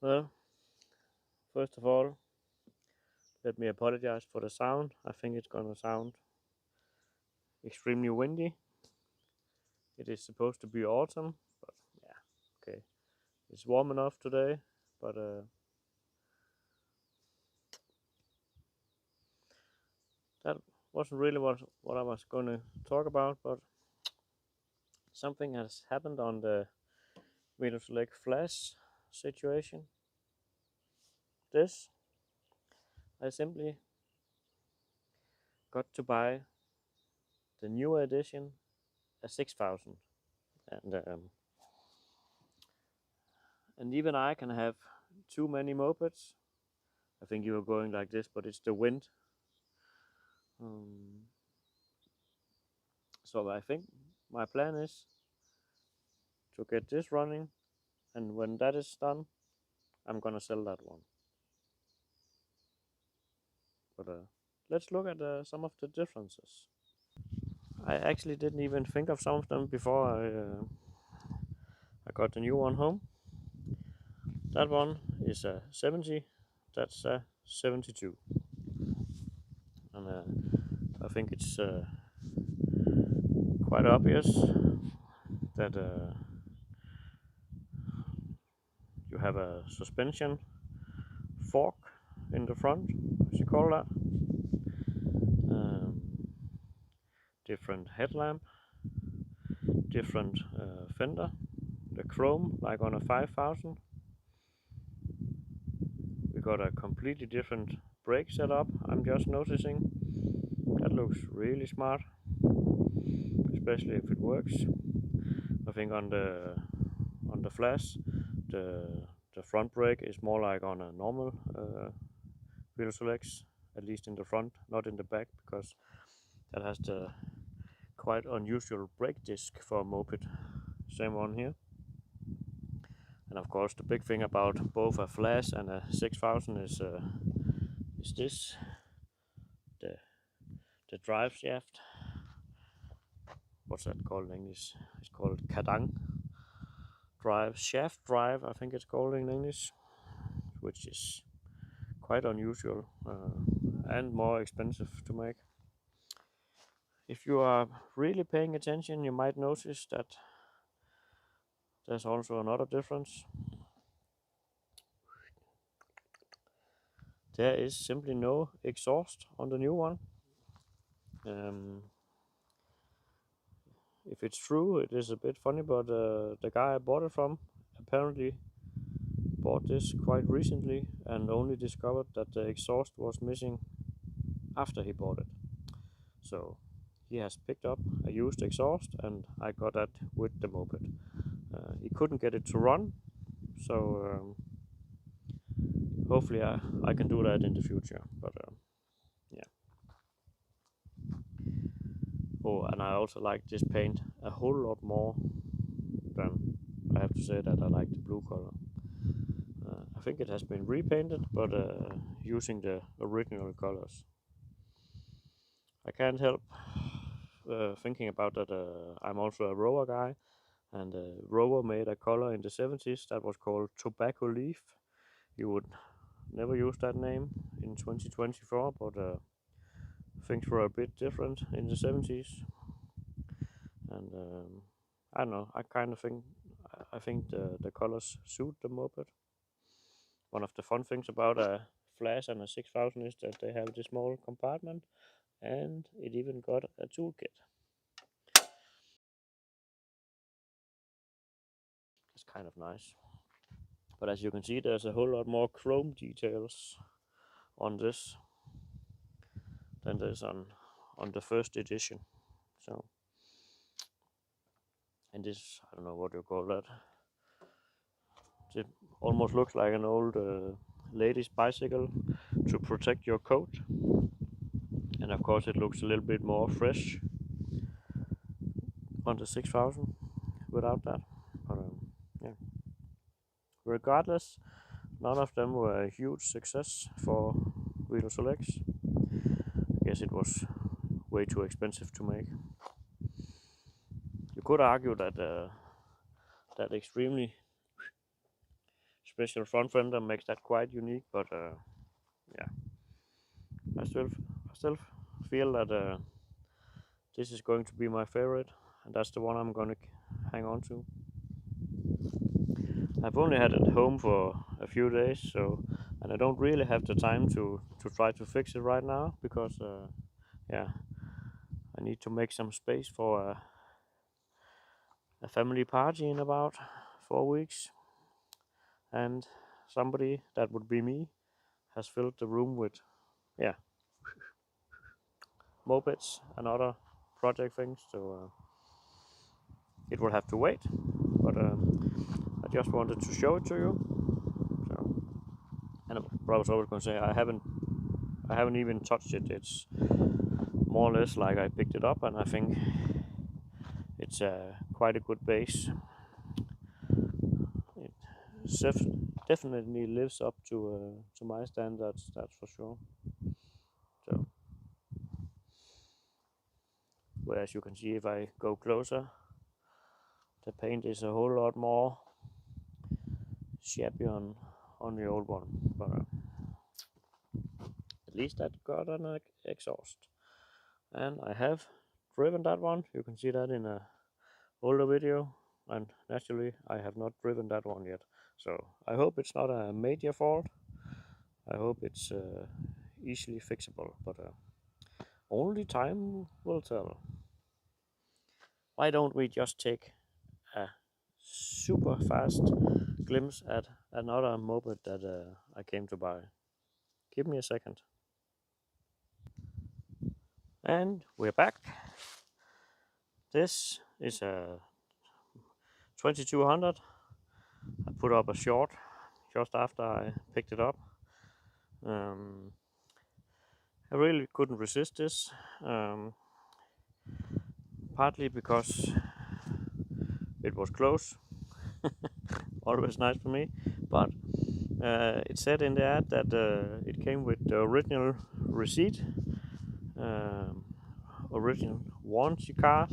Well, first of all, let me apologize for the sound. I think it's gonna sound extremely windy. It is supposed to be autumn, but yeah, okay. It's warm enough today, but that wasn't really what I was gonna talk about. But something has happened on the Velo Solex Flash situation. This, I simply got to buy the new edition, a 6000, and even I can have too many mopeds. I think you are going like this, but it's the wind. Um, so I think my plan is to get this running, and when that is done, I'm gonna sell that one. But let's look at some of the differences. I actually didn't even think of some of them before I got the new one home. That one is a 70, that's a 72, and I think it's quite obvious that you have a suspension fork in the front, as you call that. Um, Different headlamp, different fender, the chrome like on a 5000. We got a completely different brake setup. I'm just noticing that looks really smart, especially if it works. I think on the Flash, the front brake is more like on a normal Velo Solex, at least in the front, not in the back, because that has the quite unusual brake disc for a moped. Same one here. And of course, the big thing about both a Flash and a 6000 is this, the the drive shaft. What's that called in English? It's called kadang drive, shaft drive, I think it's called in English, which is quite unusual and more expensive to make. If you are really paying attention, you might notice that there's also another difference. There is simply no exhaust on the new one. If it's true, it is a bit funny, but the guy I bought it from apparently bought this quite recently and only discovered that the exhaust was missing after he bought it. So he has picked up a used exhaust, and I got that with the moped. He couldn't get it to run, so hopefully I can do that in the future. But yeah. Oh, and I also like this paint a whole lot more than I have to say that I like the blue color. I think it has been repainted, but using the original colors. I can't help thinking about that. I'm also a rower guy, and rower made a color in the 70s that was called tobacco leaf. You would never use that name in 2024, but things were a bit different in the 70s, and I don't know. I think the colors suit the moped. One of the fun things about a Flash and a 6000 is that they have this small compartment, and it even got a toolkit. It's kind of nice. But as you can see, there's a whole lot more chrome details on this than there's on the first edition. So, and this, I don't know what you call that. It almost looks like an old lady's bicycle to protect your coat. And of course, it looks a little bit more fresh on the 6000 without that. But yeah. Regardless, none of them were a huge success for Velo Solex. I guess it was way too expensive to make. You could argue that that extremely special front fender makes that quite unique, but yeah, I still feel that this is going to be my favorite, and that's the one I'm gonna hang on to. I've only had it home for a few days, and I don't really have the time to try to fix it right now because yeah, I need to make some space for a family party in about 4 weeks, and somebody, that would be me, has filled the room with, yeah, mopeds and other project things, so it will have to wait. But I just wanted to show it to you. So, and I was always going to say I haven't even touched it. It's more or less like I picked it up, and I think it's quite a good base. It definitely lives up to my standards, that's for sure. So, whereas you can see if I go closer, the paint is a whole lot more shabby on the old one, but at least that got an exhaust. And I have driven that one. You can see that in a older video, and naturally I have not driven that one yet. So I hope it's not a major fault. I hope it's easily fixable, but only time will tell. Why don't we just take a super fast glimpse at another moped that I came to buy? Give me a second. And we're back. This is a 2200. I put up a short just after I picked it up. I really couldn't resist this, partly because it was close, always nice for me, but it said in the ad that it came with the original receipt, original warranty card,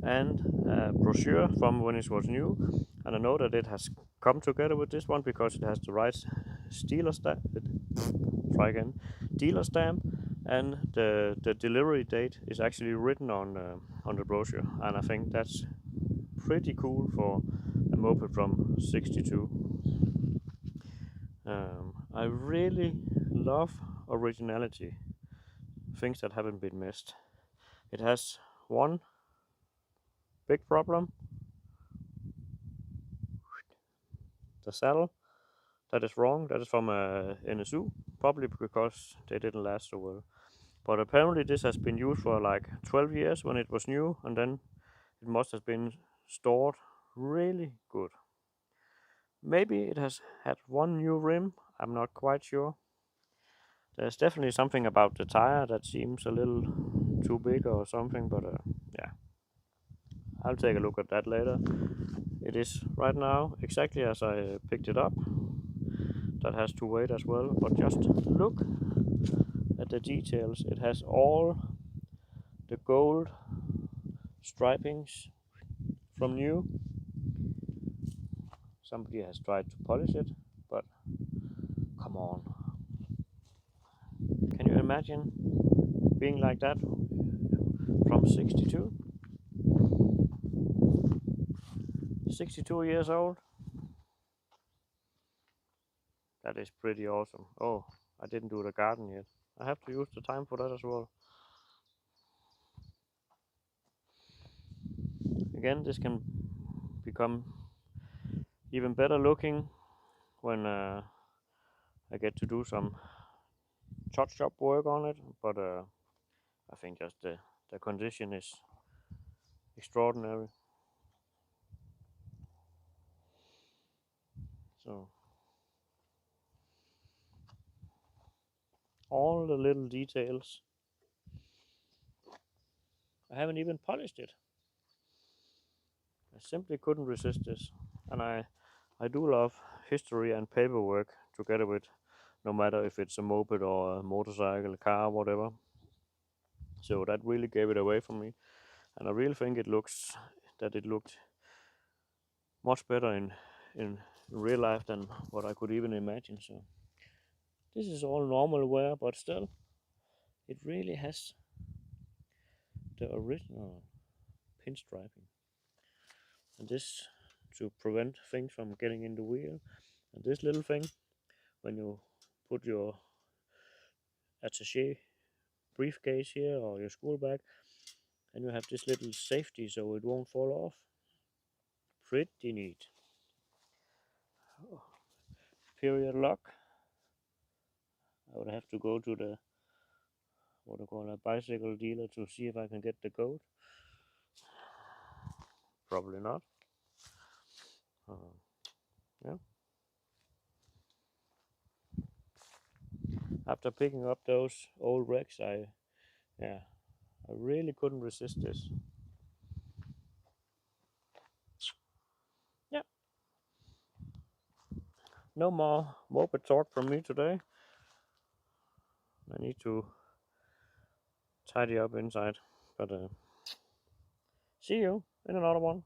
and a brochure from when it was new. And I know that it has come together with this one because it has the right dealer stamp. Dealer stamp, and the delivery date is actually written on the brochure. And I think that's pretty cool for a moped from '62. I really love originality, things that haven't been missed. It has one big problem: the saddle. That is wrong. That is from a NSU, probably because they didn't last so well. But apparently this has been used for like 12 years when it was new, and then it must have been stored really good. Maybe it has had one new rim, I'm not quite sure. There's definitely something about the tire that seems a little too big or something, but yeah, I'll take a look at that later. It is right now exactly as I picked it up. That has to wait as well, but just look at the details. It has all the gold stripings from new. Somebody has tried to polish it, but come on. Can you imagine being like that from 62? 62 years old? That is pretty awesome. Oh, I didn't do the garden yet. I have to use the time for that as well. Again, this can become even better looking when I get to do some touch-up work on it, but I think just the condition is extraordinary. So all the little details. I haven't even polished it. I simply couldn't resist this, and I do love history and paperwork together with, no matter if it's a moped or a motorcycle, a car, whatever. So that really gave it away for me, and I really think it looked much better in in real life than what I could even imagine. So this is all normal wear, but still, it really has the original pinstriping. And this to prevent things from getting in the wheel. And this little thing, when you put your attaché briefcase here or your school bag, and you have this little safety so it won't fall off. Pretty neat. Period lock. I would have to go to the what I call a bicycle dealer to see if I can get the code. Probably not. Yeah. After picking up those old wrecks, I really couldn't resist this. Yeah. No more moped talk from me today. I need to tidy up inside. But see you in another one.